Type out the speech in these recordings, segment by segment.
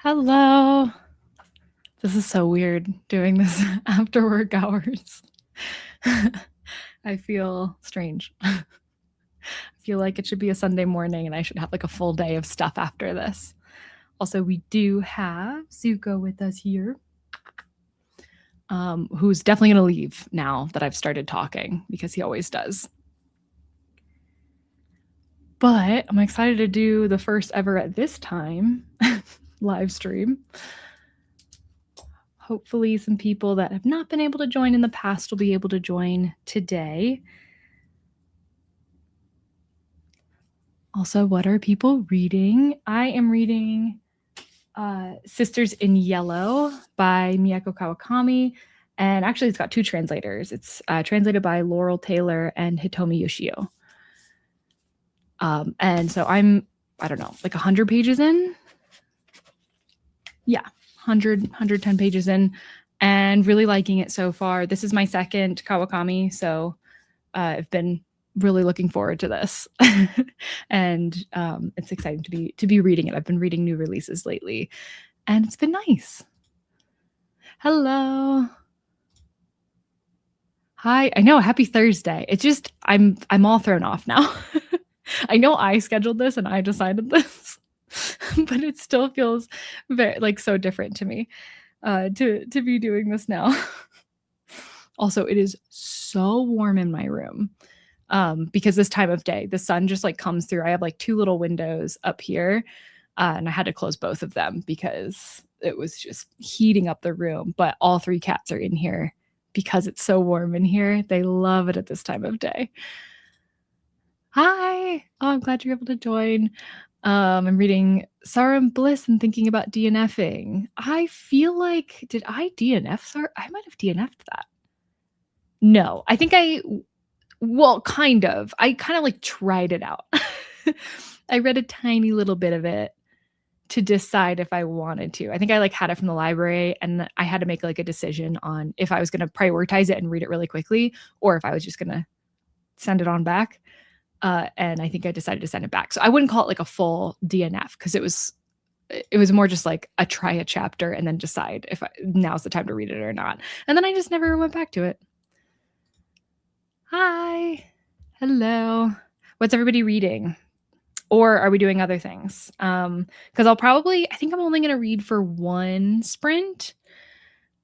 Hello. This is so weird doing this after work hours. I feel strange. I feel like it should be a Sunday morning and I should have like a full day of stuff after this. Also, we do have Zuko with us here, who's definitely going to leave now that I've started talking because he always does. But I'm excited to do the first ever at this time live stream. Hopefully some people that have not been able to join in the past will be able to join today. Also, what are people reading? I am reading Sisters in Yellow by Miyako Kawakami. And actually, it's got two translators. It's translated by Laurel Taylor and Hitomi Yoshio. And so I don't know, like 100 pages in? Yeah, 110 pages in, and really liking it so far. This is my second Kawakami, so I've been really looking forward to this. And it's exciting to be reading it. I've been reading new releases lately, and it's been nice. Hello. Hi. I know, happy Thursday. It's just I'm all thrown off now. I know I scheduled this and I decided this, but it still feels very like so different to me to be doing this now. Also, it is so warm in my room because this time of day, the sun just like comes through. I have like two little windows up here, and I had to close both of them because it was just heating up the room. But all three cats are in here because it's so warm in here. They love it at this time of day. Hi. Oh, I'm glad you're able to join. I'm reading Sorrow and Bliss and thinking about DNFing. I feel like, did I DNF Sorrow? I might have DNF'd that. No, I think well, kind of. I kind of like tried it out. I read a tiny little bit of it to decide if I wanted to. I think I like had it from the library and I had to make like a decision on if I was going to prioritize it and read it really quickly or if I was just going to send it on back. And I think I decided to send it back. So I wouldn't call it like a full DNF because it was more just like try a chapter and then decide if now's the time to read it or not. And then I just never went back to it. Hi. Hello. What's everybody reading? Or are we doing other things? Because I think I'm only going to read for one sprint.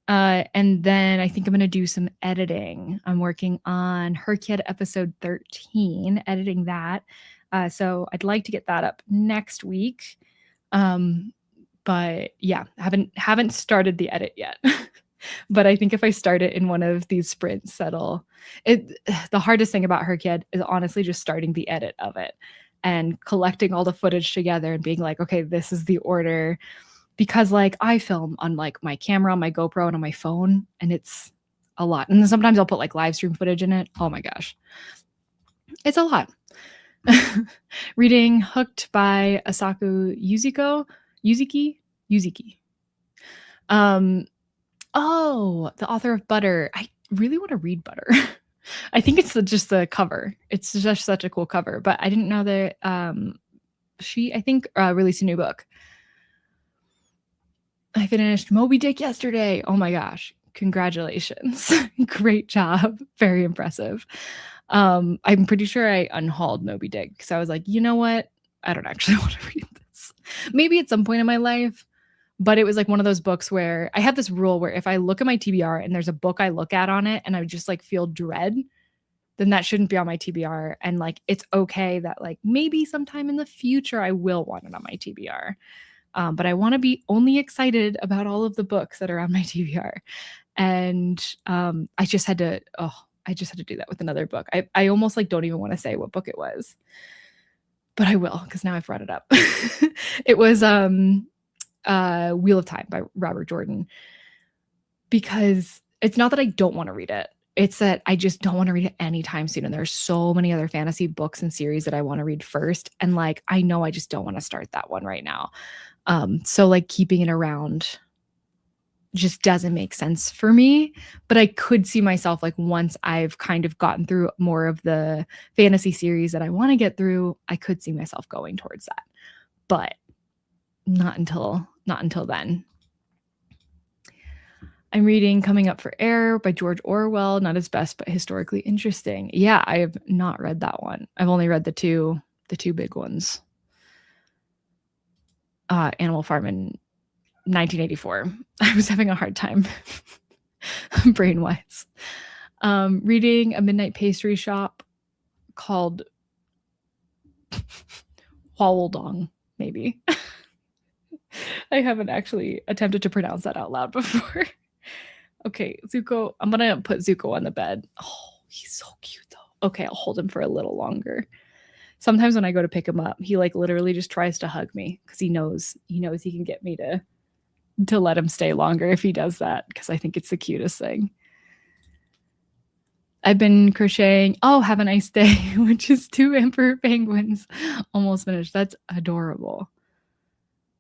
And then I think I'm going to do some editing. I'm working on Herkid episode 13, editing that. So I'd like to get that up next week. But yeah, haven't started the edit yet. But I think if I start it in one of these sprints, the hardest thing about Herkid is honestly just starting the edit of it and collecting all the footage together and being like, okay, this is the order. Because like I film on like my camera, my GoPro, and on my phone, and it's a lot. And then sometimes I'll put like live stream footage in it. Oh my gosh. It's a lot. Reading Hooked by Asaku Yuziki. Oh, the author of Butter. I really want to read Butter. I think it's just the cover. It's just such a cool cover, but I didn't know that she, I think, released a new book. I finished Moby Dick yesterday. Oh my gosh. Congratulations. Great job. Very impressive. I'm pretty sure I unhauled Moby Dick because I was like, you know what? I don't actually want to read this. Maybe at some point in my life, but it was like one of those books where I have this rule where if I look at my TBR and there's a book I look at on it and I just like feel dread, then that shouldn't be on my TBR. And like, it's okay that like maybe sometime in the future I will want it on my TBR. But I want to be only excited about all of the books that are on my TBR. And I just had to do that with another book. I almost like don't even want to say what book it was, but I will because now I've brought it up. It was Wheel of Time by Robert Jordan, because it's not that I don't want to read it. It's that I just don't want to read it anytime soon. And there's so many other fantasy books and series that I want to read first. And like, I know I just don't want to start that one right now. So like keeping it around just doesn't make sense for me, but I could see myself like once I've kind of gotten through more of the fantasy series that I want to get through, I could see myself going towards that. But not until then. I'm reading Coming Up for Air by George Orwell. Not his best, but historically interesting. Yeah, I have not read that one. I've only read the two big ones. Animal Farm in 1984. I was having a hard time brain wise. Reading A Midnight Pastry Shop called Huawudong, maybe. I haven't actually attempted to pronounce that out loud before. Okay, Zuko. I'm gonna put Zuko on the bed. Oh, he's so cute though. Okay, I'll hold him for a little longer. Sometimes when I go to pick him up, he like literally just tries to hug me because he knows he can get me to let him stay longer if he does that, because I think it's the cutest thing. I've been crocheting. Oh, have a nice day, which is 2 emperor penguins almost finished. That's adorable.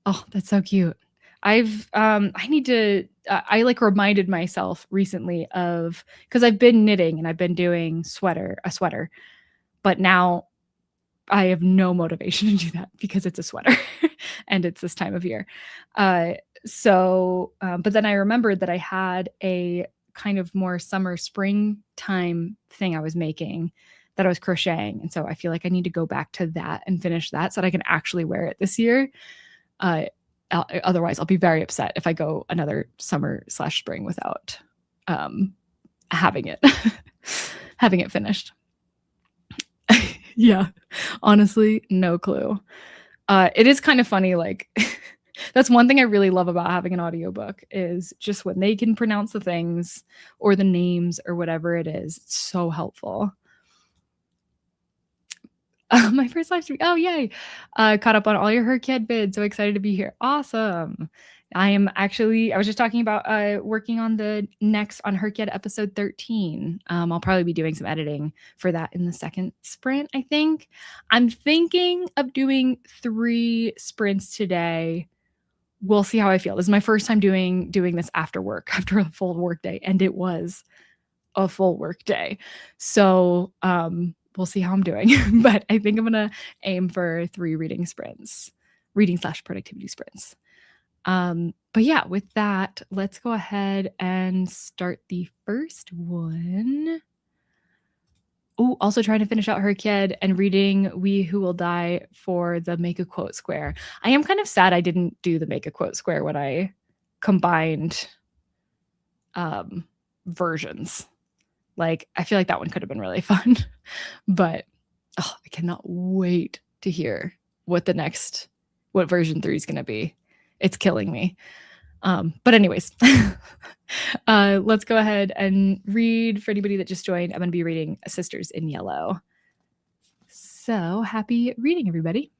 Oh, that's so cute. I need to I like reminded myself recently of, because I've been knitting and I've been doing a sweater, but now I have no motivation to do that because it's a sweater and it's this time of year. Uh, but then I remembered that I had a kind of more summer springtime thing I was making that I was crocheting. And so I feel like I need to go back to that and finish that so that I can actually wear it this year. Uh, Otherwise, I'll be very upset if I go another summer slash spring without um, having it having it finished. Yeah, honestly, no clue. It is kind of funny, like that's one thing I really love about having an audiobook is just when they can pronounce the things or the names or whatever it is. It's so helpful. My first live stream. Oh, yay. Caught up on all your Herked vids. So excited to be here. Awesome. I was just talking about working on the next on Herked episode 13. I'll probably be doing some editing for that in the second sprint, I think. I'm thinking of doing 3 sprints today. We'll see how I feel. This is my first time doing this after work, after a full work day, and it was a full work day. So we'll see how I'm doing. But I think I'm gonna aim for 3 reading/productivity sprints. But yeah, with that, let's go ahead and start the first one. Oh, also trying to finish out her kid and reading We Who Will Die for the Make a Quote Square. I am kind of sad I didn't do the Make a Quote Square when I combined versions. Like, I feel like that one could have been really fun. But I cannot wait to hear what version 3 is going to be. It's killing me. But anyways, let's go ahead and read. For anybody that just joined, I'm going to be reading Sisters in Yellow. So happy reading, everybody.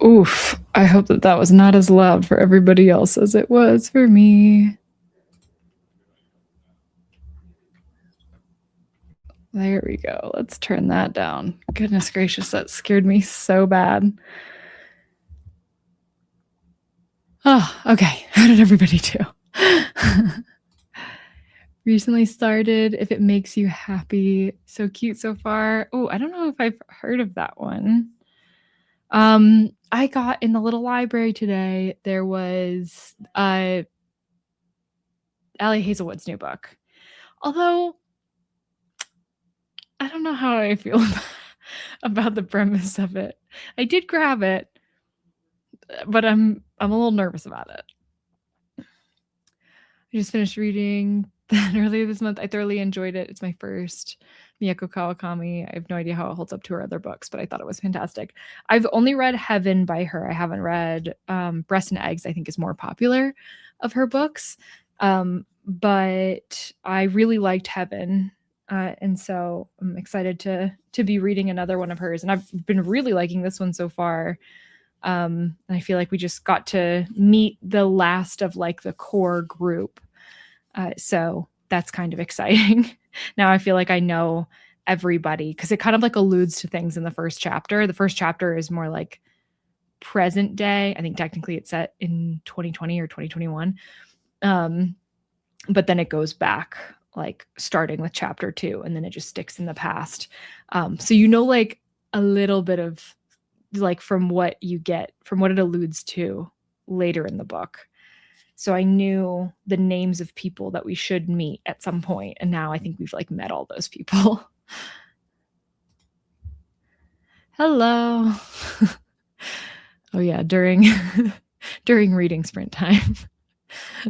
Oof. I hope that that was not as loud for everybody else as it was for me. There we go. Let's turn that down. Goodness gracious, that scared me so bad. Oh, okay. How did everybody do? Recently started, If It Makes You Happy. So cute so far. Oh, I don't know if I've heard of that one. I got in the little library today, there was Allie Hazelwood's new book. Although I don't know how I feel about the premise of it. I did grab it, but I'm a little nervous about it. I just finished reading that earlier this month. I thoroughly enjoyed it. It's my first Miyako Kawakami. I have no idea how it holds up to her other books, but I thought it was fantastic. I've only read Heaven by her. I haven't read Breast and Eggs, I think is more popular of her books. But I really liked Heaven. And so I'm excited to be reading another one of hers. And I've been really liking this one so far. And I feel like we just got to meet the last of like the core group. So that's kind of exciting. Now I feel like I know everybody because it kind of like alludes to things in the first chapter. The first chapter is more like present day. I think technically it's set in 2020 or 2021. But then it goes back, like starting with chapter 2, and then it just sticks in the past. So you know, like a little bit of like from what you get, from what it alludes to later in the book. So I knew the names of people that we should meet at some point, and now I think we've like met all those people. Hello. Oh yeah, during reading sprint time.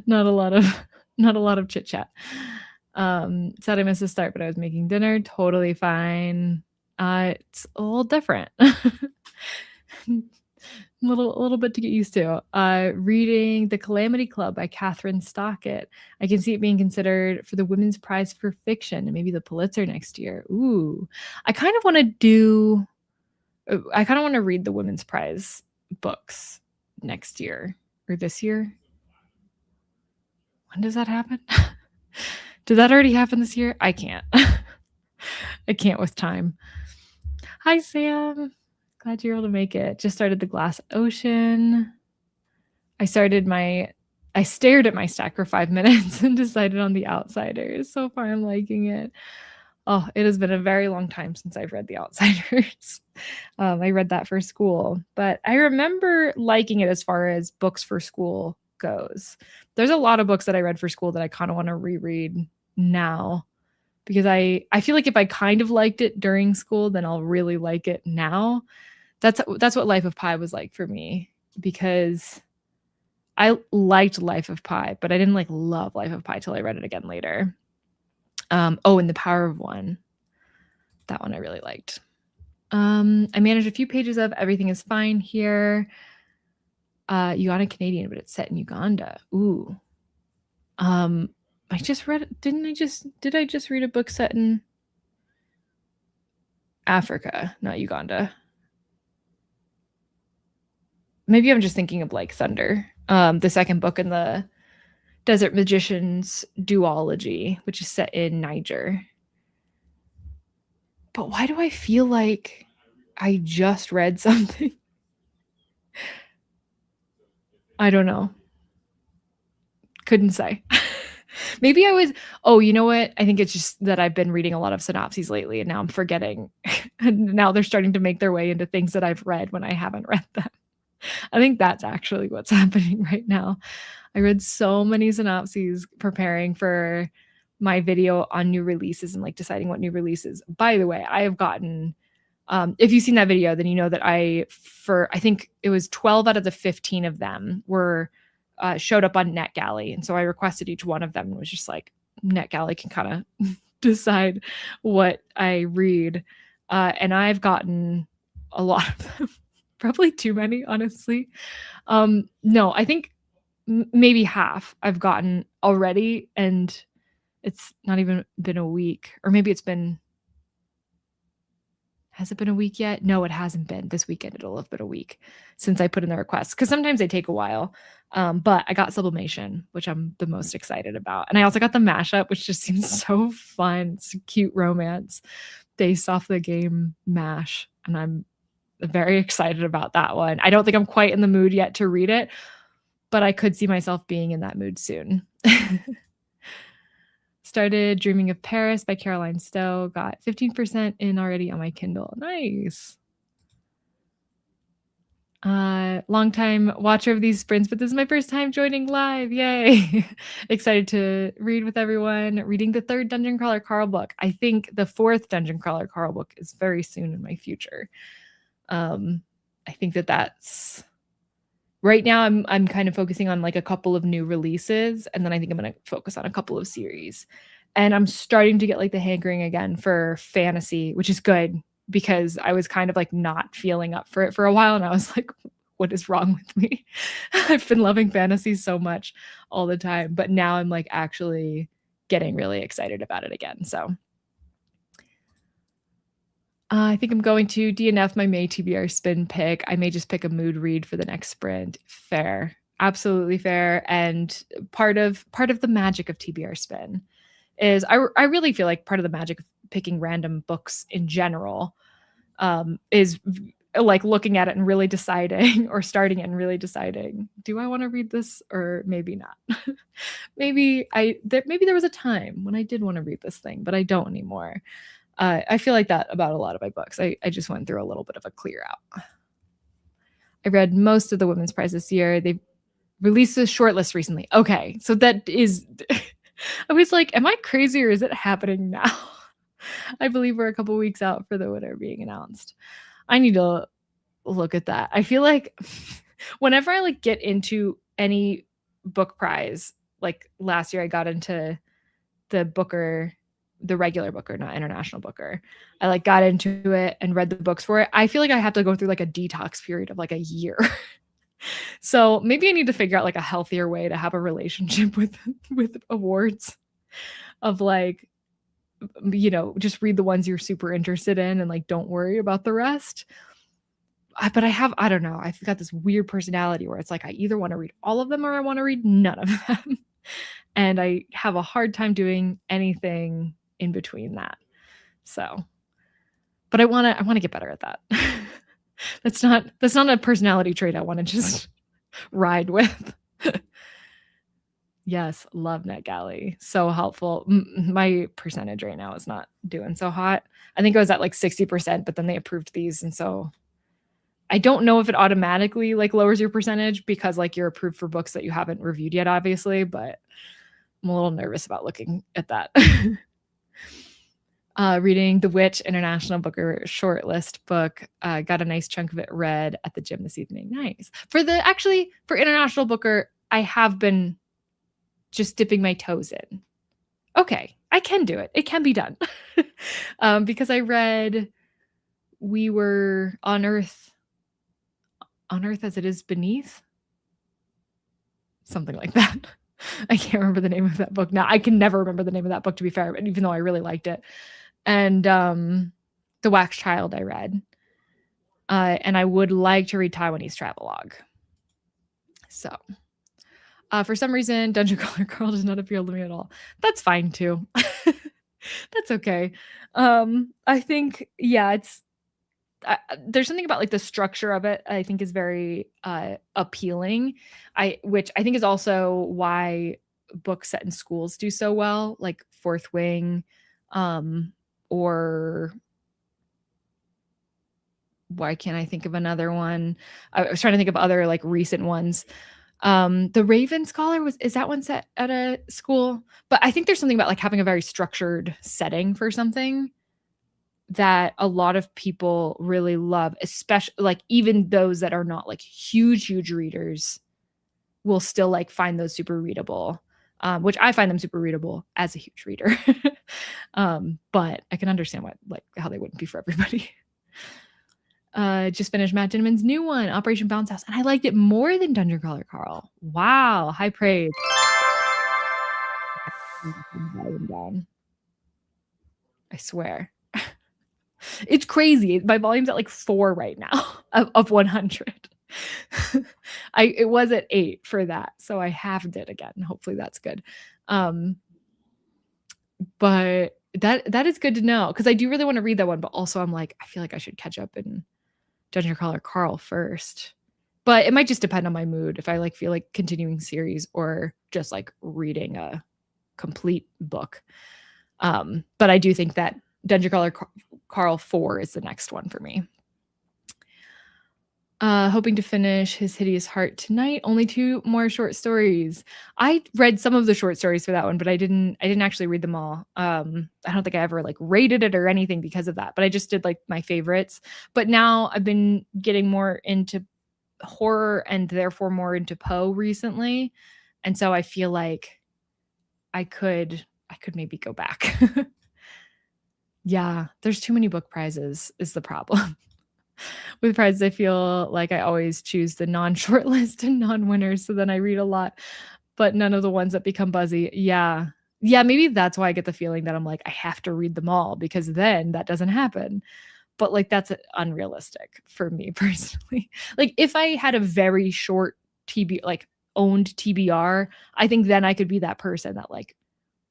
not a lot of chit chat. Said I missed the start, but I was making dinner. Totally fine. It's a little different. A little bit to get used to. Reading The Calamity Club by Catherine Stockett. I can see it being considered for the Women's Prize for Fiction and maybe the Pulitzer next year. Ooh, I kind of want to read the Women's Prize books next year or this year. When does that happen? Did that already happen this year? I can't. I can't with time. Hi, Sam. Glad you're able to make it. Just started The Glass Ocean. I stared at my stack for 5 minutes and decided on The Outsiders. So far, I'm liking it. Oh, it has been a very long time since I've read The Outsiders. I read that for school, but I remember liking it as far as books for school goes. There's a lot of books that I read for school that I kind of want to reread now because I feel like if I kind of liked it during school, then I'll really like it now. That's what Life of Pi was like for me, because I liked Life of Pi, but I didn't like love Life of Pi till I read it again later. And The Power of One. That one I really liked. I managed a few pages of Everything is Fine here. Uganda Canadian, but it's set in Uganda. Ooh. I just read it. Did I just read a book set in Africa, not Uganda? Maybe I'm just thinking of like Thunder. The second book in the Desert Magicians duology, which is set in Niger. But why do I feel like I just read something? I don't know. Couldn't say. Maybe I was. Oh, you know what? I think it's just that I've been reading a lot of synopses lately, and now I'm forgetting. And now they're starting to make their way into things that I've read when I haven't read them. I think that's actually what's happening right now. I read so many synopses preparing for my video on new releases and like deciding what new releases. By the way, I have gotten, if you've seen that video, then you know that I think it was 12 out of the 15 of them were showed up on NetGalley. And so I requested each one of them and was just like, NetGalley can kind of decide what I read. And I've gotten a lot of them. Probably too many, honestly. No, I think maybe half I've gotten already, and it's not even been a week, or maybe it's been Has it been a week yet? No, it hasn't been. This weekend it'll have been a week since I put in the request because sometimes they take a while. But I got sublimation, which I'm the most excited about. And I also got the mashup, which just seems so fun. It's a cute romance based off the game MASH. And I'm very excited about that one. I don't think I'm quite in the mood yet to read it, but I could see myself being in that mood soon. Started Dreaming of Paris by Caroline Stowe. Got 15% in already on my Kindle. Nice. Long-time watcher of these sprints, but this is my first time joining live. Yay. Excited to read with everyone. Reading the 3rd Dungeon Crawler Carl book. I think the 4th Dungeon Crawler Carl book is very soon in my future. I think that's right now I'm kind of focusing on like a couple of new releases, and then I think I'm going to focus on a couple of series. And I'm starting to get like the hankering again for fantasy, which is good because I was kind of like not feeling up for it for a while, and I was like, what is wrong with me? I've been loving fantasy so much all the time, but now I'm like actually getting really excited about it again. So I think I'm going to DNF my May TBR spin pick. I may just pick a mood read for the next sprint. Fair. Absolutely fair. And part of the magic of TBR spin is I really feel like part of the magic of picking random books in general is like looking at it and really deciding, or starting it and really deciding, do I want to read this or maybe not? maybe there was a time when I did want to read this thing, but I don't anymore. I feel like that about a lot of my books. I just went through a little bit of a clear out. I read most of the Women's Prize this year. They released a shortlist recently. Okay, so that is, I was like, am I crazy or is it happening now? I believe we're a couple weeks out for the winner being announced. I need to look at that. I feel like whenever I like get into any book prize, like last year I got into the Booker, the regular Booker, not International Booker. I like got into it and read the books for it. I feel like I have to go through like a detox period of like a year. So maybe I need to figure out like a healthier way to have a relationship with awards, of like, you know, just read the ones you're super interested in and like don't worry about the rest. But I don't know. I've got this weird personality where it's like I either want to read all of them or I want to read none of them. And I have a hard time doing anything in between that. So, but I want to get better at that. That's not a personality trait I want to just ride with. Yes, love NetGalley. So helpful. My percentage right now is not doing so hot. I think I was at like 60%, but then they approved these, and so I don't know if it automatically like lowers your percentage because like you're approved for books that you haven't reviewed yet, obviously, but I'm a little nervous about looking at that. Reading The Witch International Booker shortlist book. Got a nice chunk of it read at the gym this evening. Nice. For International Booker, I have been just dipping my toes in. Okay, I can do it. It can be done. Because I read We Were on Earth as It Is Beneath. Something like that. I can't remember the name of that book now. I can never remember the name of that book, to be fair, even though I really liked it. And The Wax Child I read. And I would like to read Taiwanese Travelogue. So for some reason, Dungeon Crawler Carl does not appeal to me at all. That's fine too. That's okay. I think, yeah, there's something about like the structure of it I think is very appealing. Which I think is also why books set in schools do so well, like Fourth Wing, or why can't I think of another one? I was trying to think of other like recent ones. The Raven Scholar is that one set at a school? But I think there's something about like having a very structured setting for something that a lot of people really love, especially like even those that are not like huge readers will still like find those super readable, which I find them super readable as a huge reader. But I can understand how they wouldn't be for everybody. Just finished Matt Dinman's new one, Operation Bounce House, and I liked it more than Dungeon Crawler Carl. Wow, high praise. I swear. It's crazy. My volume's at, like, 4 right now of 100. It was at 8 for that, so I halved it again. Hopefully, that's good. Um, but that is good to know because I do really wanna read that one, but also I'm like, I feel like I should catch up in Dungeon Crawler Carl first. But it might just depend on my mood if I, like, feel like continuing series or just, like, reading a complete book. But I do think that Dungeon Crawler Carl 4 is the next one for me. Hoping to finish His Hideous Heart tonight. Only 2 more short stories. I read some of the short stories for that one, but I didn't actually read them all. I don't think I ever, like, rated it or anything because of that, but I just did, like, my favorites. But now I've been getting more into horror and therefore more into Poe recently, and so I feel like I could maybe go back. Yeah, there's too many book prizes is the problem. With prizes, I feel like I always choose the non-shortlist and non-winners, so then I read a lot, but none of the ones that become buzzy. Yeah. Yeah, maybe that's why I get the feeling that I'm like, I have to read them all because then that doesn't happen. But, like, that's unrealistic for me personally. Like, if I had a very short like, owned TBR, I think then I could be that person that, like,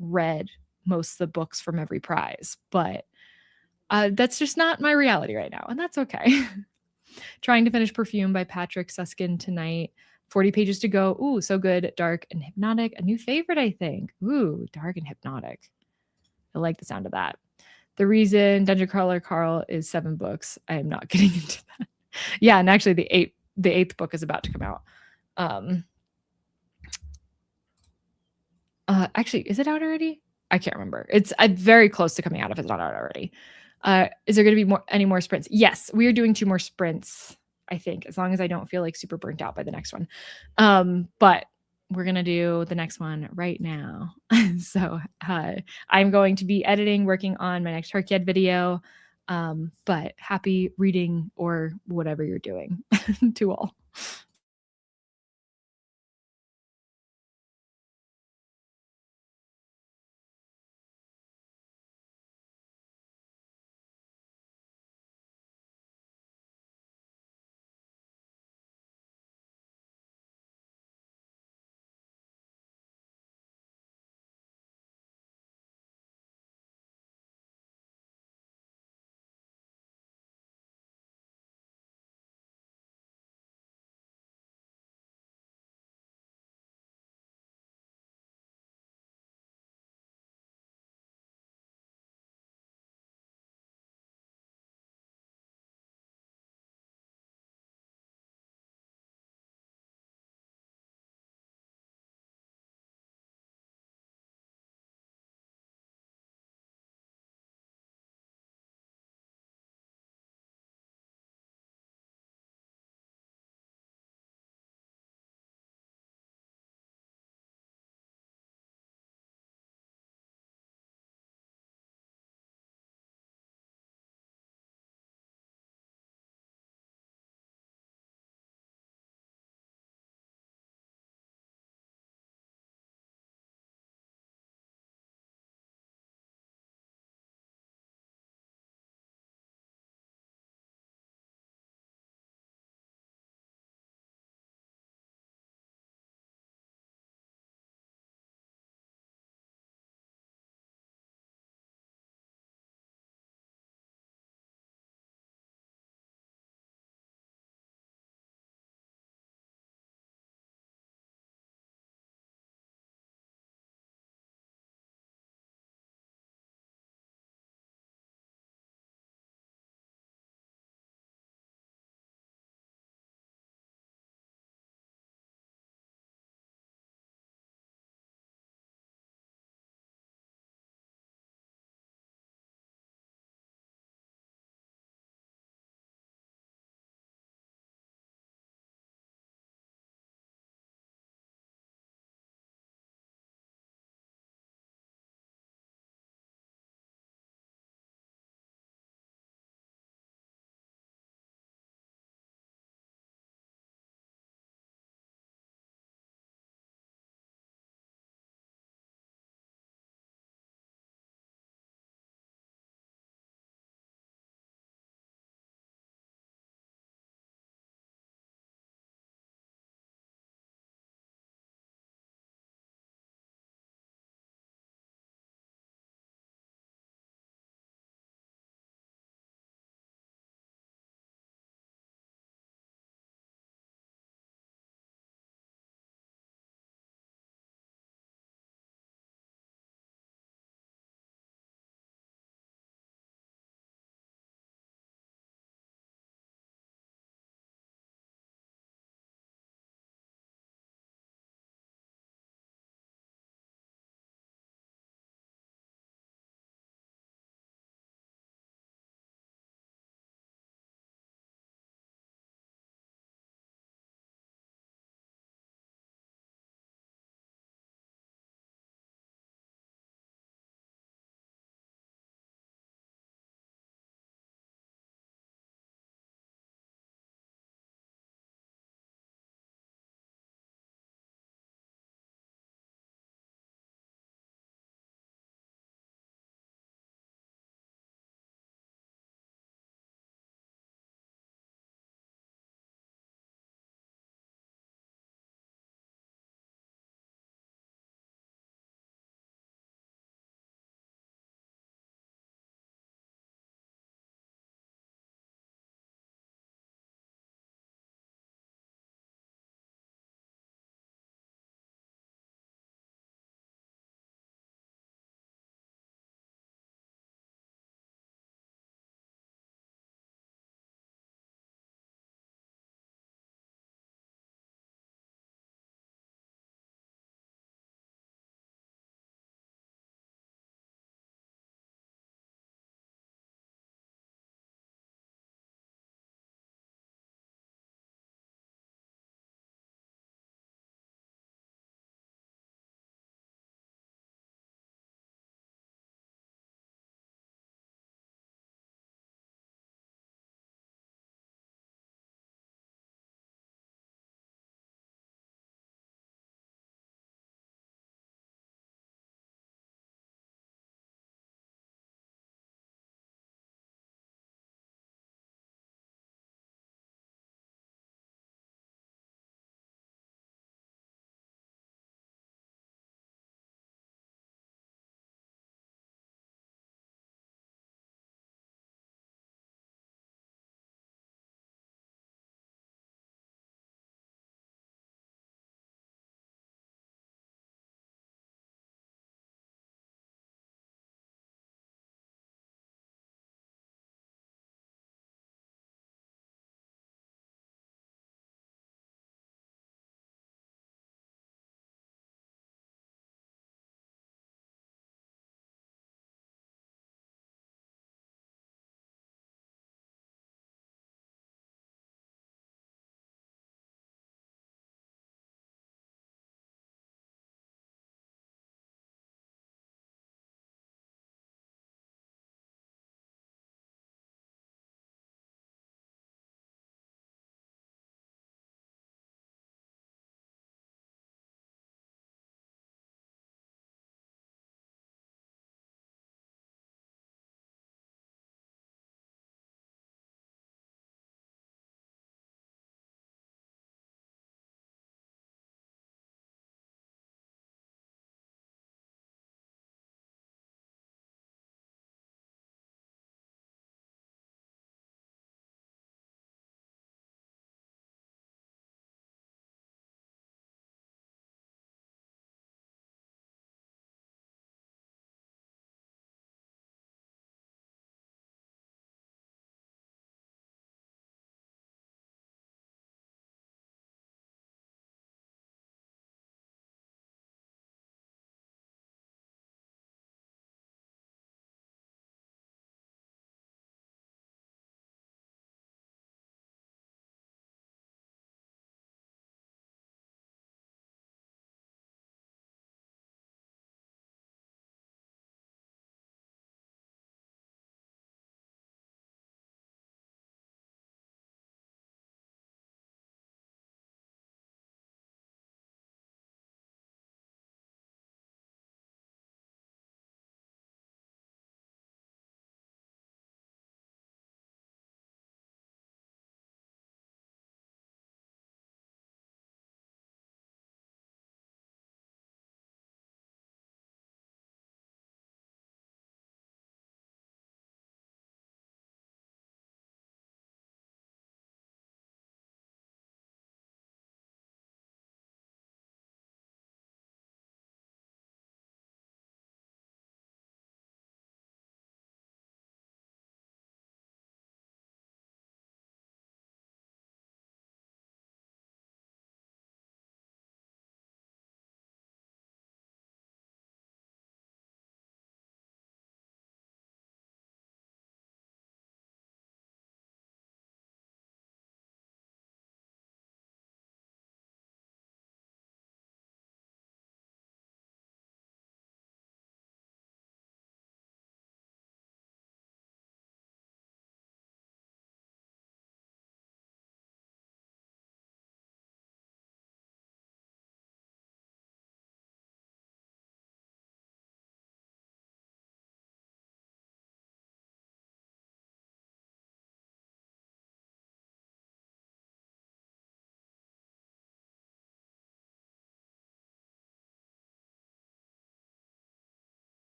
read most of the books from every prize, but, that's just not my reality right now, and that's okay. Trying to finish Perfume by Patrick Susskind tonight. 40 pages to go. Ooh, so good. Dark and hypnotic. A new favorite, I think. Ooh, dark and hypnotic. I like the sound of that. The reason Dungeon Crawler Carl is 7 books. I am not getting into that. Yeah, and actually the eighth book is about to come out. Um actually, is it out already? I can't remember. It's very close to coming out if it's not out already. Is there gonna be any more sprints? Yes, we are doing 2 more sprints, I think, as long as I don't feel, like, super burnt out by the next one. But we're gonna do the next one right now. So, I'm going to be editing, working on my next Herkiad video, but happy reading or whatever you're doing to all.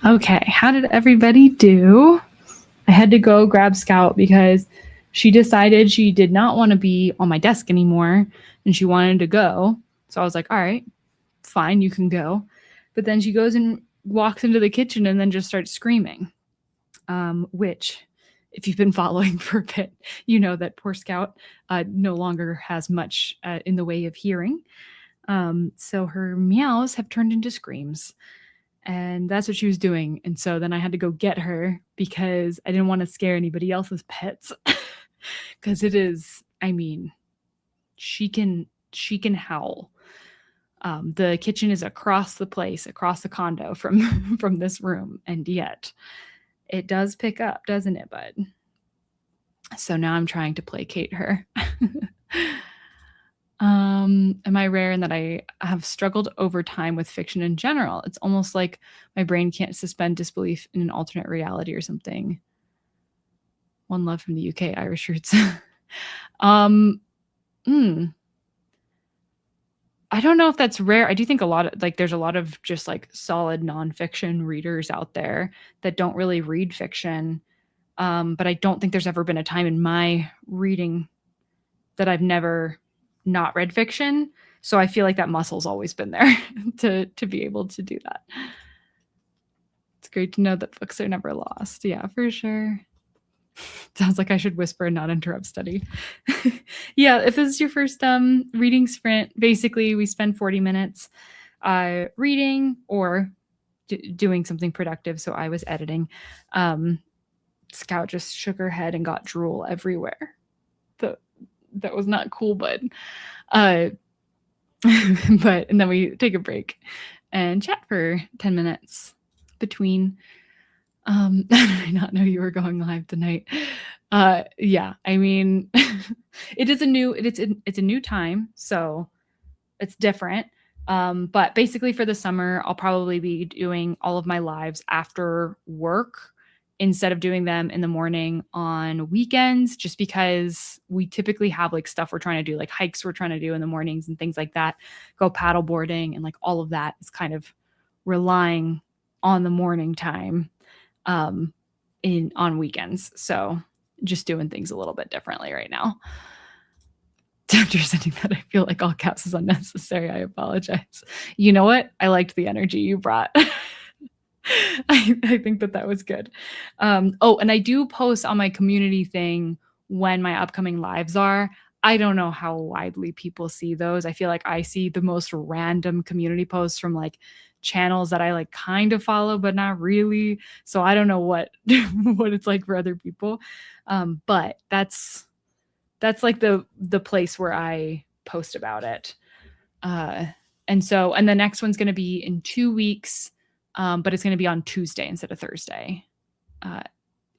Okay, how did everybody do? I had to go grab Scout because she decided she did not want to be on my desk anymore and she wanted to go. So I was like, all right, fine, you can go. But then she goes and walks into the kitchen and then just starts screaming, which, if you've been following for a bit, you know that poor Scout no longer has much in the way of hearing. So her meows have turned into screams. And that's what she was doing. And so then I had to go get her because I didn't want to scare anybody else's pets. Because it is, I mean, she can howl. The kitchen is across the place, across the condo from from this room, and yet it does pick up, doesn't it, bud? So now I'm trying to placate her. Am I rare in that I have struggled over time with fiction in general? It's almost like my brain can't suspend disbelief in an alternate reality or something. One love from the UK, Irish roots. um, I don't know if that's rare. I do think a lot of there's a lot of just like solid nonfiction readers out there that don't really read fiction. But I don't think there's ever been a time in my reading that I've never not read fiction. So I feel like that muscle's always been there to be able to do that. It's great to know that books are never lost. Yeah, for sure. Sounds like I should whisper and not interrupt study. Yeah, if this is your first reading sprint, basically we spend 40 minutes reading or doing something productive. So I was editing. Scout just shook her head and got drool everywhere. That was not cool, but and then we take a break and chat for 10 minutes between. Did I not know you were going live tonight? Yeah, I mean, it's a new time, so it's different. But basically for the summer, I'll probably be doing all of my lives after work instead of doing them in the morning on weekends, just because we typically have like stuff we're trying to do, like hikes we're trying to do in the mornings and things like that, go paddle boarding, and like all of that is kind of relying on the morning time on weekends. So just doing things a little bit differently right now. After sending that, I feel like all caps is unnecessary. I apologize. You know what? I liked the energy you brought. I think that was good. Oh, and I do post on my community thing when my upcoming lives are. I don't know how widely people see those. I feel like I see the most random community posts from like channels that I like kind of follow, but not really. So I don't know what what it's like for other people. But that's like the place where I post about it. And the next one's going to be in 2 weeks, but it's going to be on Tuesday instead of Thursday.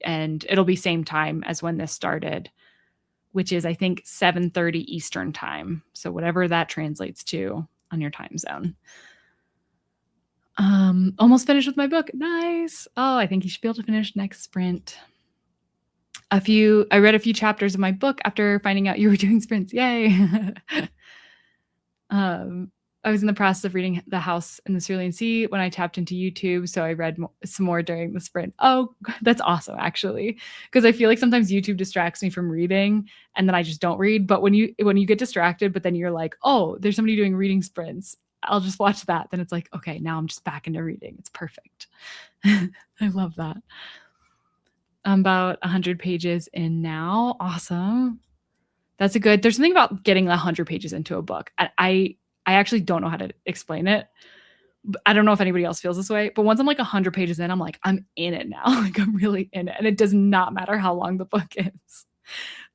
And it'll be same time as when this started, which is I think 7:30 Eastern time. So whatever that translates to on your time zone. Almost finished with my book. Nice. Oh, I think you should be able to finish next sprint. I read a few chapters of my book after finding out you were doing sprints. Yay. I was in the process of reading The House in the Cerulean Sea when I tapped into YouTube, so I read some more during the sprint. Oh, that's awesome, actually, because I feel like sometimes YouTube distracts me from reading, and then I just don't read. But when you get distracted, but then you're like, oh, there's somebody doing reading sprints, I'll just watch that. Then it's like, okay, now I'm just back into reading. It's perfect. I love that. I'm about 100 pages in now. Awesome. There's something about getting 100 pages into a book. I actually don't know how to explain it. I don't know if anybody else feels this way, but once I'm like 100 pages in, I'm like, I'm in it now. Like I'm really in it. And it does not matter how long the book is.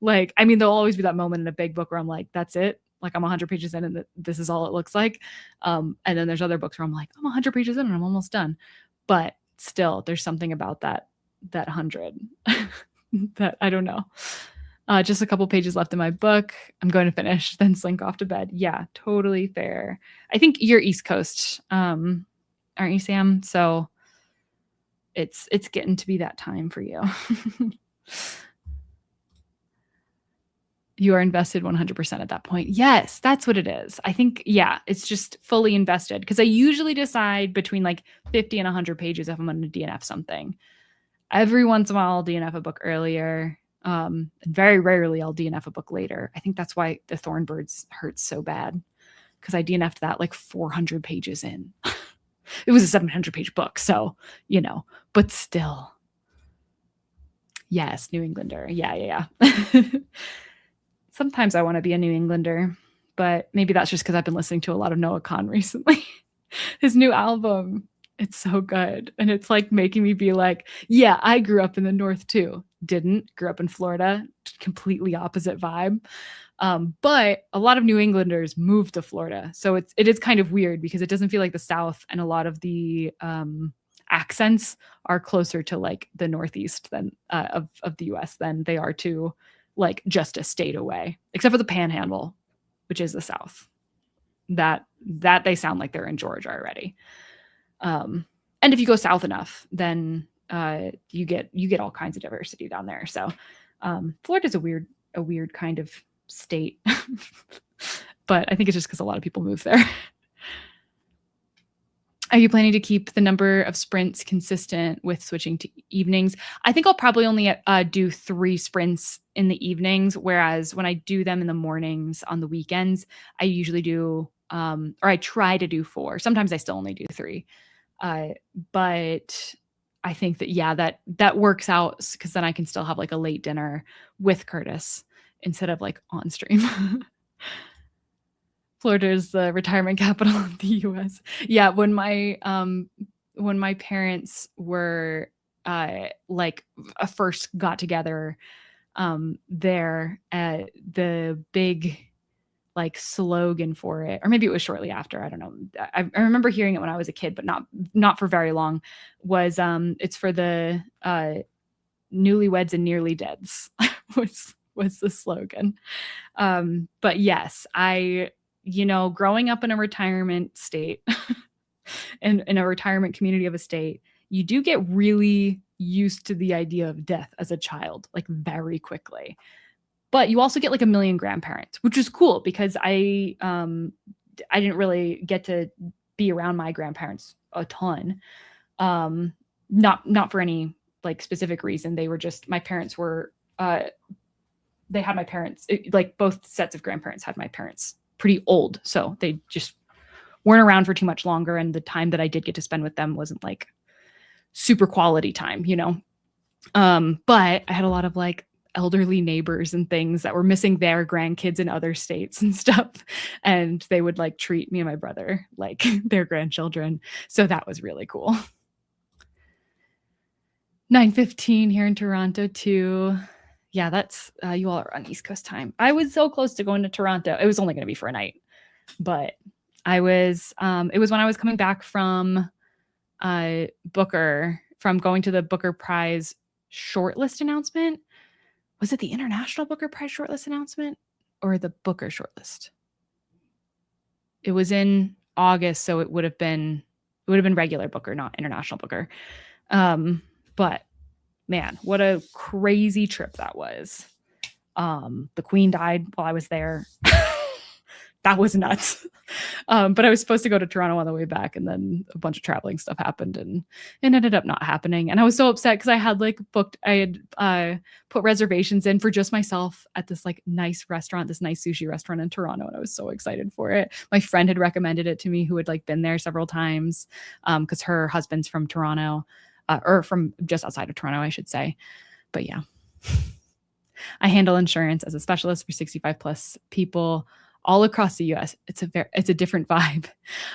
Like, I mean, there'll always be that moment in a big book where I'm like, that's it. Like I'm 100 pages in and this is all it looks like. And then there's other books where I'm like, I'm 100 pages in and I'm almost done. But still, there's something about that 100 that I don't know. Just a couple pages left in my book. I'm going to finish, then slink off to bed. Yeah, totally fair. I think you're East Coast, aren't you, Sam? So it's getting to be that time for you. You are invested 100% at that point. Yes, that's what it is. I think, yeah, it's just fully invested because I usually decide between like 50 and 100 pages if I'm going to DNF something. Every once in a while, I'll DNF a book earlier. And very rarely, I'll DNF a book later. I think that's why The Thornbirds hurts so bad because I DNF'd that like 400 pages in. It was a 700-page book, so, but still. Yes, New Englander. Yeah. Sometimes I want to be a New Englander, but maybe that's just because I've been listening to a lot of Noah Kahn recently. His new album, it's so good. And it's like making me be like, yeah, I grew up in the North too. Didn't. Grew up in Florida. Completely opposite vibe. But a lot of New Englanders moved to Florida. So it is kind of weird because it doesn't feel like the South, and a lot of the accents are closer to like the Northeast than of the US than they are to like just a state away, except for the Panhandle, which is the South. That they sound like they're in Georgia already. And if you go south enough, then you get all kinds of diversity down there. So Florida's a weird kind of state, but I think it's just because a lot of people move there. Are you planning to keep the number of sprints consistent with switching to evenings? I think I'll probably only do 3 sprints in the evenings, whereas when I do them in the mornings on the weekends, I usually do, or I try to do 4. Sometimes I still only do 3. But I think that, yeah, that works out because then I can still have like a late dinner with Curtis instead of like on stream. Florida is the retirement capital of the U.S. Yeah, when my parents were first got together there, the big like slogan for it, or maybe it was shortly after, I don't know. I remember hearing it when I was a kid, but not for very long, was it's for the newlyweds and nearly deads was the slogan. But yes, growing up in a retirement state and in a retirement community of a state, you do get really used to the idea of death as a child, like very quickly. But you also get like a million grandparents, which is cool because I didn't really get to be around my grandparents a ton. Not for any like specific reason. They were just, my parents were, they had my parents, like both sets of grandparents had my parents pretty old. So they just weren't around for too much longer. And the time that I did get to spend with them wasn't like super quality time, But I had a lot of like elderly neighbors and things that were missing their grandkids in other states and stuff. And they would like treat me and my brother like their grandchildren. So that was really cool. 9:15 here in Toronto too. Yeah, that's you all are on East Coast time. I was so close to going to Toronto. It was only going to be for a night, but I was. It was when I was coming back from Booker, from going to the Booker Prize shortlist announcement. Was it the International Booker Prize shortlist announcement or the Booker shortlist? It was in August, so it would have been regular Booker, not International Booker. But man, what a crazy trip that was. The Queen died while I was there. That was nuts. But I was supposed to go to Toronto on the way back, and then a bunch of traveling stuff happened, and it ended up not happening. And I was so upset because I had put reservations in for just myself at this like nice restaurant, this nice sushi restaurant in Toronto, and I was so excited for it. My friend had recommended it to me, who had like been there several times, because her husband's from Toronto. Or from just outside of Toronto, I should say. But yeah, I handle insurance as a specialist for 65 plus people all across the US. It's a different vibe.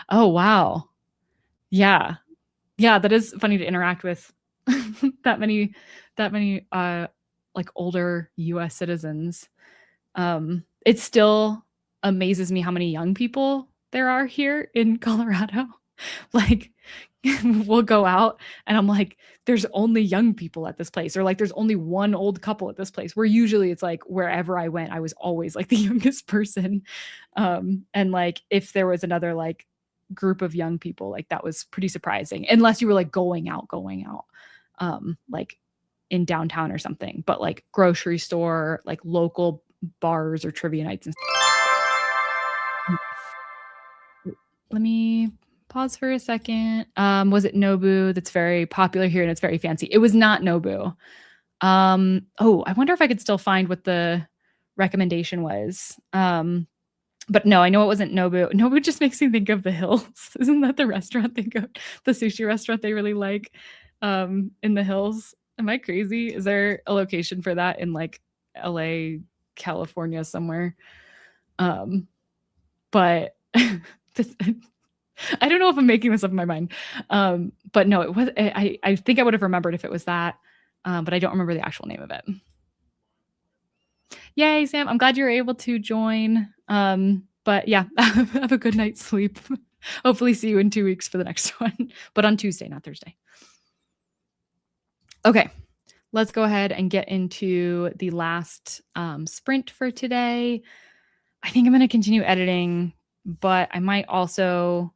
Oh, wow. Yeah. Yeah. That is funny to interact with that many like older US citizens. It still amazes me how many young people there are here in Colorado. Like, we'll go out and I'm like, there's only young people at this place, or like there's only one old couple at this place, where usually it's like wherever I went, I was always like the youngest person. And like if there was another like group of young people, like that was pretty surprising, unless you were like going out, like in downtown or something. But like grocery store, like local bars or trivia nights and let me pause for a second. Was it Nobu? That's very popular here and it's very fancy. It was not Nobu. Oh, I wonder if I could still find what the recommendation was. But no, I know it wasn't Nobu. Nobu just makes me think of the Hills. Isn't that the restaurant they go, the sushi restaurant they really like, in the Hills? Am I crazy? Is there a location for that in like LA, California somewhere? Um, but this, I don't know if I'm making this up in my mind. But no, it was. I think I would have remembered if it was that, but I don't remember the actual name of it. Yay, Sam! I'm glad you were able to join. But yeah, have a good night's sleep. Hopefully, see you in 2 weeks for the next one, but on Tuesday, not Thursday. Okay, let's go ahead and get into the last sprint for today. I think I'm going to continue editing, but I might also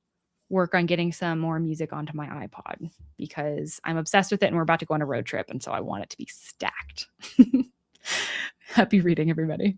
work on getting some more music onto my iPod because I'm obsessed with it and we're about to go on a road trip. And so I want it to be stacked. Happy reading, everybody.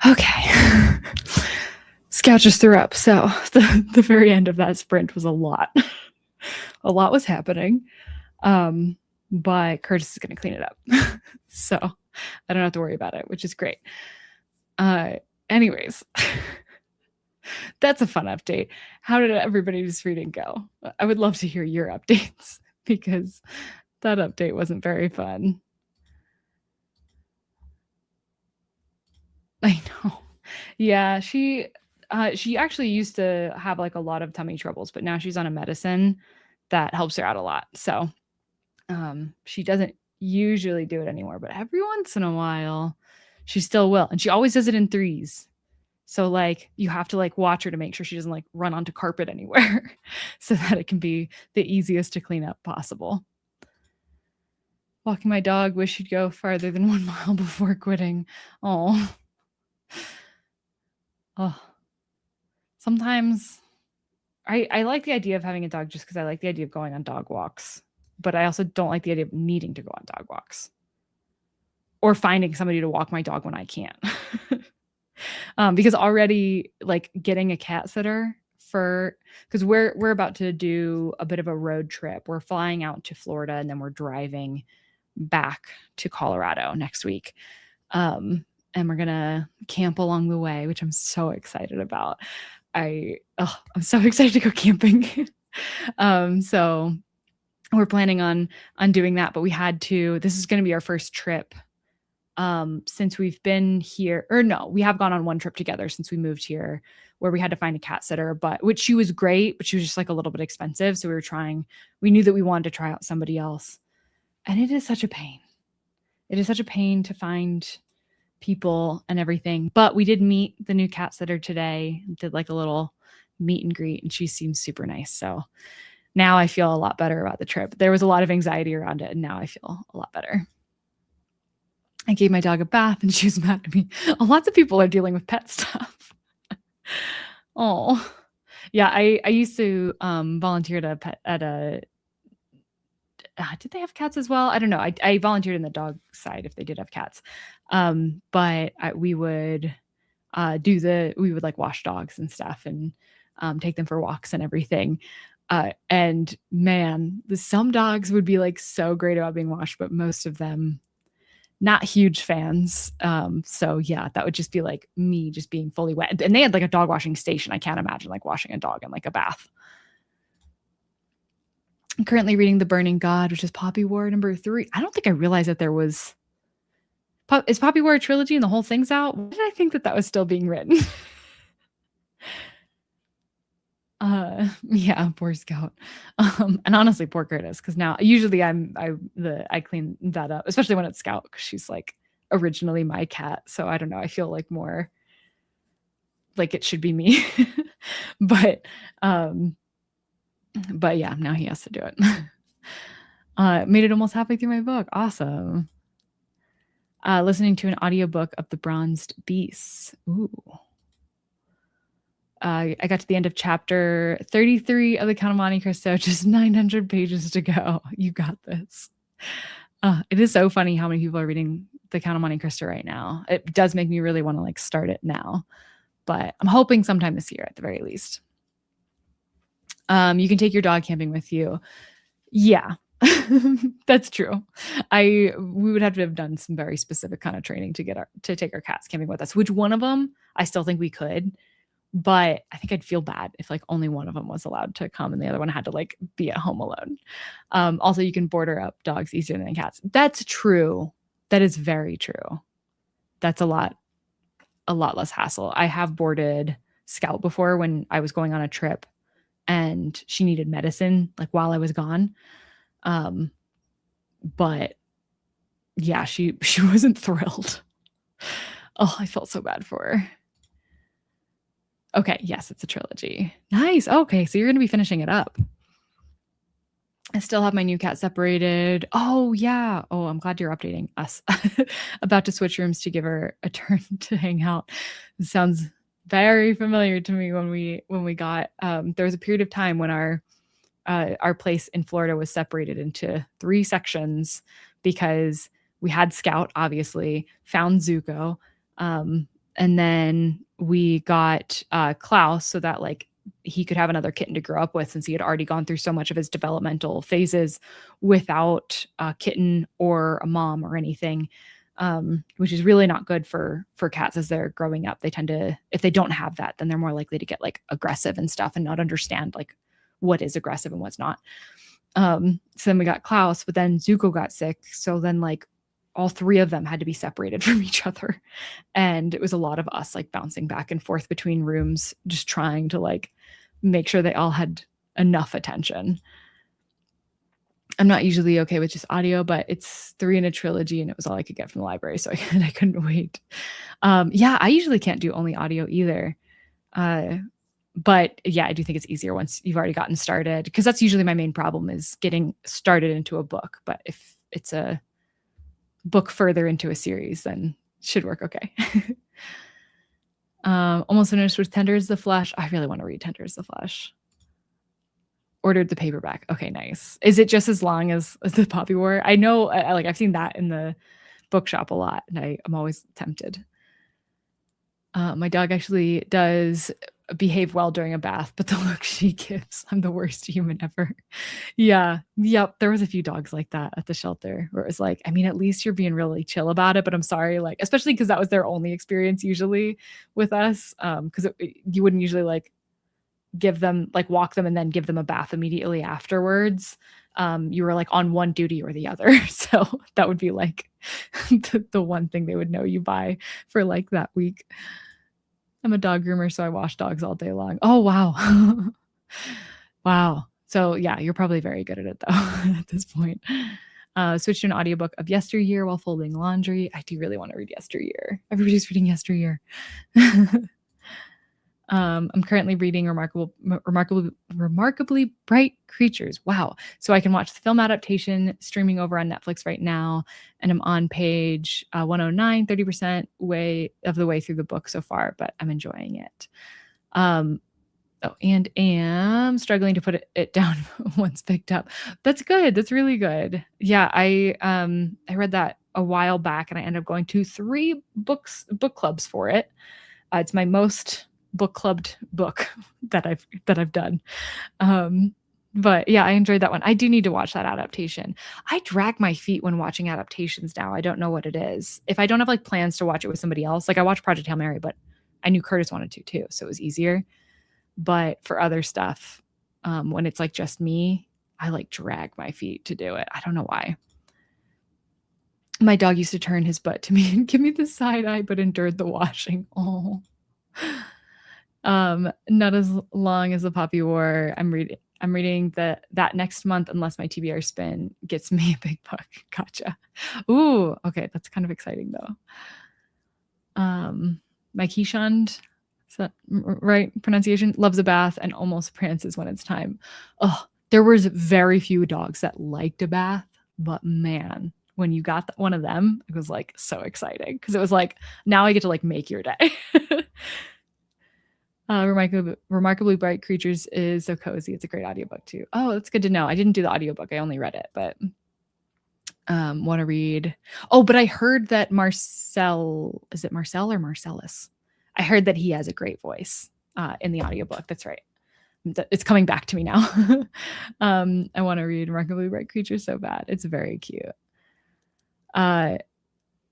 Okay. Scout just threw up. So the very end of that sprint was a lot. A lot was happening. But Curtis is going to clean it up. So I don't have to worry about it, which is great. Anyways, that's a fun update. How did everybody's reading go? I would love to hear your updates because that update wasn't very fun. I know. Yeah, she actually used to have like a lot of tummy troubles, but now she's on a medicine that helps her out a lot. So she doesn't usually do it anymore, but every once in a while she still will. And she always does it in threes. So like you have to like watch her to make sure she doesn't like run onto carpet anywhere so that it can be the easiest to clean up possible. Walking my dog, wish she'd go farther than 1 mile before quitting. Oh. Oh. Sometimes I like the idea of having a dog just because I like the idea of going on dog walks. But I also don't like the idea of needing to go on dog walks. Or finding somebody to walk my dog when I can't. Because already like getting a cat sitter because we're about to do a bit of a road trip. We're flying out to Florida and then we're driving back to Colorado next week. And we're gonna camp along the way, which I'm so excited about. I'm so excited to go camping. So we're planning on doing that, but we had to. This is going to be our first trip since we've been here. Or no, we have gone on one trip together since we moved here, where we had to find a cat sitter, which she was great, but she was just like a little bit expensive. So we knew that we wanted to try out somebody else, and it is such a pain. It is such a pain to find people and everything. But we did meet the new cat sitter today, did like a little meet and greet, and she seems super nice. So now I feel a lot better about the trip. There was a lot of anxiety around it, and now I feel a lot better. I gave my dog a bath and she was mad at me. Lots of people are dealing with pet stuff. Oh, yeah. I used to volunteer at a. Did they have cats as well? I don't know. I volunteered in the dog side if they did have cats, but we would we would like wash dogs and stuff and take them for walks and everything. And man, some dogs would be like so great about being washed, but most of them not huge fans. So yeah, that would just be like me just being fully wet. And they had like a dog washing station. I can't imagine like washing a dog in like a bath. I'm currently reading The Burning God, which is Poppy War number 3. I don't think I realized that there was. Is Poppy War a trilogy and the whole thing's out? Why did I think that was still being written? Yeah, poor Scout. And honestly, poor Curtis, because now usually I clean that up, especially when it's Scout, because she's like originally my cat. So I don't know. I feel like more like it should be me. But yeah, now he has to do it. Made it almost halfway through my book. Awesome. Listening to an audiobook of The Bronzed Beasts. Ooh. I got to the end of chapter 33 of the Count of Monte Cristo, just 900 pages to go. You got this. It is so funny how many people are reading the Count of Monte Cristo right now. It does make me really want to like start it now, but I'm hoping sometime this year at the very least. You can take your dog camping with you. Yeah, that's true. We would have to have done some very specific kind of training to take our cats camping with us, which one of them I still think we could. But I think I'd feel bad if like only one of them was allowed to come and the other one had to like be at home alone. Also, you can border up dogs easier than cats. That's true. That is very true. That's a lot less hassle. I have boarded Scout before when I was going on a trip and she needed medicine like while I was gone. But yeah, she wasn't thrilled. Oh, I felt so bad for her. Okay, yes, it's a trilogy. Nice. Okay, so you're going to be finishing it up. I still have my new cat separated. Oh, yeah. Oh, I'm glad you're updating us. About to switch rooms to give her a turn to hang out. This sounds very familiar to me when we got there was a period of time when our place in Florida was separated into 3 sections because we had Scout, obviously, found Zuko, And then we got Klaus so that like he could have another kitten to grow up with since he had already gone through so much of his developmental phases without a kitten or a mom or anything, which is really not good for cats as they're growing up. They tend to, if they don't have that, then they're more likely to get like aggressive and stuff and not understand like what is aggressive and what's not. So then we got Klaus, but then Zuko got sick. So then like all three of them had to be separated from each other. And it was a lot of us like bouncing back and forth between rooms, just trying to like make sure they all had enough attention. I'm not usually okay with just audio, but it's 3 in a trilogy and it was all I could get from the library. So I couldn't wait. Yeah, I usually can't do only audio either. But yeah, I do think it's easier once you've already gotten started because that's usually my main problem is getting started into a book. But if it's a book further into a series, then it should work okay. Almost finished with Tender as the Flesh. I really want to read Tender as the Flesh. Ordered the paperback. Okay, nice. Is it just as long as the Poppy War? I know, like I've seen that in the bookshop a lot, and I'm always tempted. My dog actually does behave well during a bath, but the look she gives, I'm the worst human ever. Yeah, yep. There was a few dogs like that at the shelter where it was like, I mean, at least you're being really chill about it, but I'm sorry, like, especially because that was their only experience usually with us. Because you wouldn't usually like give them like walk them and then give them a bath immediately afterwards. You were like on one duty or the other. So that would be like the one thing they would know you by for like that week. I'm a dog groomer, so I wash dogs all day long. Oh, wow. Wow. So yeah, you're probably very good at it though at this point. Switched to an audiobook of Yesteryear while folding laundry. I do really want to read Yesteryear. Everybody's reading Yesteryear. I'm currently reading Remarkably Bright Creatures. Wow. So I can watch the film adaptation streaming over on Netflix right now. And I'm on page 109, 30% way of the way through the book so far, but I'm enjoying it. And am struggling to put it down once picked up. That's good. That's really good. Yeah, I read that a while back and I ended up going to 3 book clubs for it. It's my most book clubbed book that I've done. But yeah, I enjoyed that one. I do need to watch that adaptation. I drag my feet when watching adaptations now. I don't know what it is. If I don't have like plans to watch it with somebody else, like I watched Project Hail Mary, but I knew Curtis wanted to too, so it was easier. But for other stuff, when it's like just me, I like drag my feet to do it. I don't know why. My dog used to turn his butt to me and give me the side eye, but endured the washing. Oh. Not as long as the Poppy War. I'm reading that next month unless my TBR spin gets me a big book. Gotcha. Ooh, okay, that's kind of exciting though. My Keeshond, is that right pronunciation? Loves a bath and almost prances when it's time. Oh, there was very few dogs that liked a bath, but man, when you got one of them, it was like so exciting because it was like now I get to like make your day. Remarkably Bright Creatures is so cozy. It's a great audiobook too. Oh, that's good to know. I didn't do the audiobook. I only read it, but want to read. Oh, but I heard that Marcel, is it Marcel or Marcellus? I heard that he has a great voice in the audiobook. That's right. It's coming back to me now. I want to read Remarkably Bright Creatures so bad. It's very cute.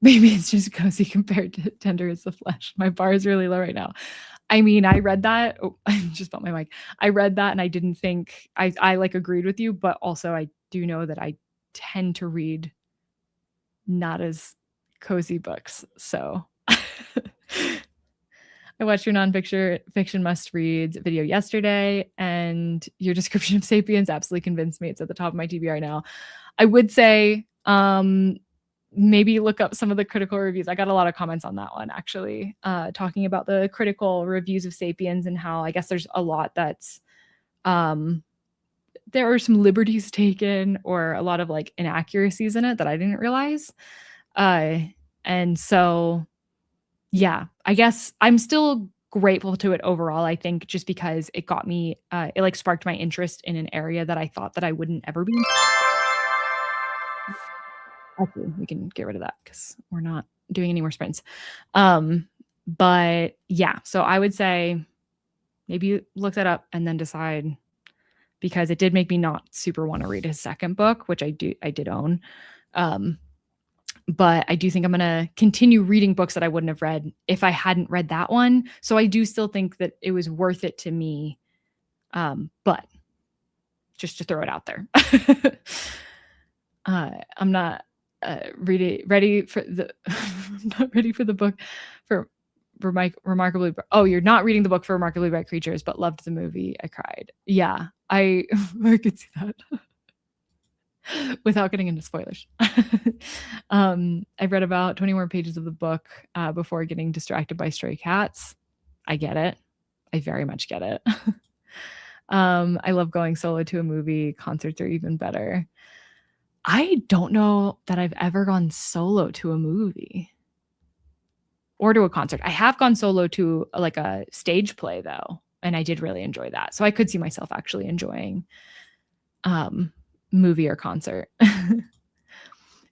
Maybe it's just cozy compared to Tender as the Flesh. My bar is really low right now. I mean, I read that. Oh, I just bought my mic. I read that and I didn't think I like agreed with you, but also I do know that I tend to read not as cozy books. So I watched your nonfiction must reads video yesterday, and your description of Sapiens absolutely convinced me. It's at the top of my TBR now. I would say maybe look up some of the critical reviews. I got a lot of comments on that one actually, talking about the critical reviews of Sapiens and how I guess there's a lot that's there are some liberties taken or a lot of like inaccuracies in it that I didn't realize. And so yeah, I guess I'm still grateful to it overall. I think just because it got me, it like sparked my interest in an area that I thought that I wouldn't ever be. Actually, we can get rid of that because we're not doing any more sprints. But yeah, so I would say maybe look that up and then decide, because it did make me not super want to read his second book, which I did own. But I do think I'm going to continue reading books that I wouldn't have read if I hadn't read that one. So I do still think that it was worth it to me. But just to throw it out there, I'm not ready for the I'm not ready for the book for remarkably. Oh, you're not reading the book for Remarkably Bright Creatures, but loved the movie. I cried. Yeah, I could see that. Without getting into spoilers. I've read about 20 more pages of the book before getting distracted by stray cats. I get it. I very much get it. I love going solo to a movie. Concerts are even better. I don't know that I've ever gone solo to a movie or to a concert. I have gone solo to like a stage play though, and I did really enjoy that. So I could see myself actually enjoying movie or concert.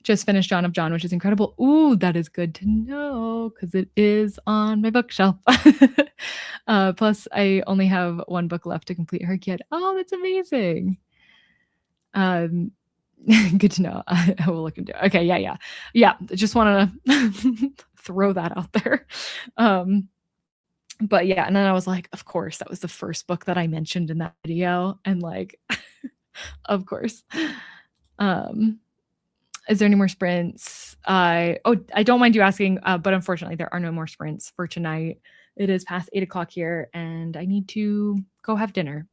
Just finished John of John, which is incredible. Ooh, that is good to know because it is on my bookshelf. Plus, I only have one book left to complete her kid. Oh, that's amazing. Good to know. I will look into it. Okay, yeah. Just want to throw that out there. But yeah, and then I was like, of course, that was the first book that I mentioned in that video, and like, of course. Is there any more sprints? I don't mind you asking, but unfortunately there are no more sprints for tonight. It is past 8:00 here and I need to go have dinner.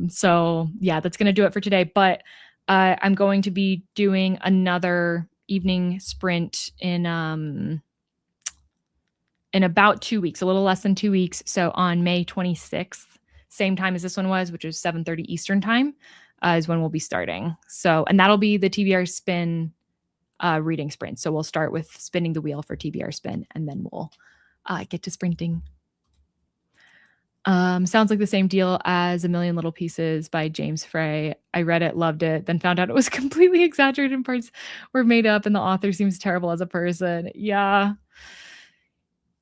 So yeah, that's going to do it for today. But I'm going to be doing another evening sprint in about 2 weeks, a little less than 2 weeks. So on May 26th, same time as this one was, which is 7:30 Eastern time, is when we'll be starting. So, and that'll be the TBR Spin reading sprint. So we'll start with spinning the wheel for TBR Spin, and then we'll get to sprinting. Sounds like the same deal as A Million Little Pieces by James Frey. I read it, loved it, then found out it was completely exaggerated and parts were made up, and the author seems terrible as a person. Yeah,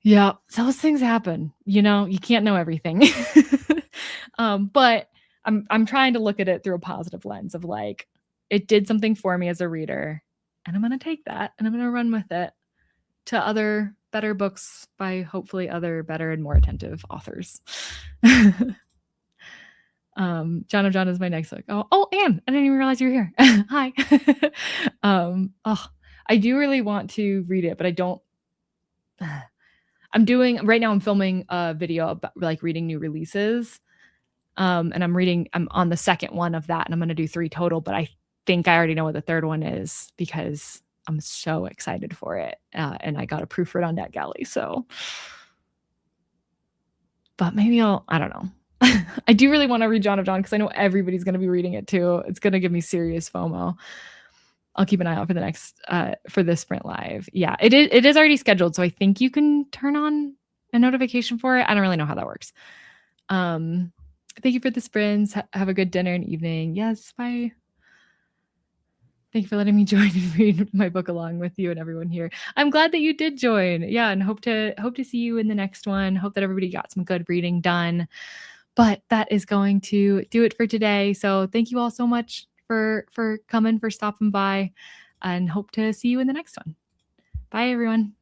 those things happen. You know, you can't know everything. But I'm trying to look at it through a positive lens of like, it did something for me as a reader, and I'm going to take that and I'm going to run with it to other better books by hopefully other better and more attentive authors. John of John is my next book. Oh, Anne, I didn't even realize you were here. Hi. I do really want to read it, but I don't. I'm filming a video about like reading new releases. And I'm on the second one of that, and I'm going to do 3 total, but I think I already know what the third one is because I'm so excited for it. And I got a proofread on NetGalley. So, but maybe I don't know. I do really want to read John of John because I know everybody's going to be reading it too. It's going to give me serious FOMO. I'll keep an eye out for the next, for this sprint live. Yeah, it is already scheduled. So I think you can turn on a notification for it. I don't really know how that works. Thank you for the sprints. Have a good dinner and evening. Yes, bye. Thank you for letting me join and read my book along with you and everyone here. I'm glad that you did join. Yeah, and hope to see you in the next one. Hope that everybody got some good reading done. But that is going to do it for today. So thank you all so much for coming, for stopping by, and hope to see you in the next one. Bye, everyone.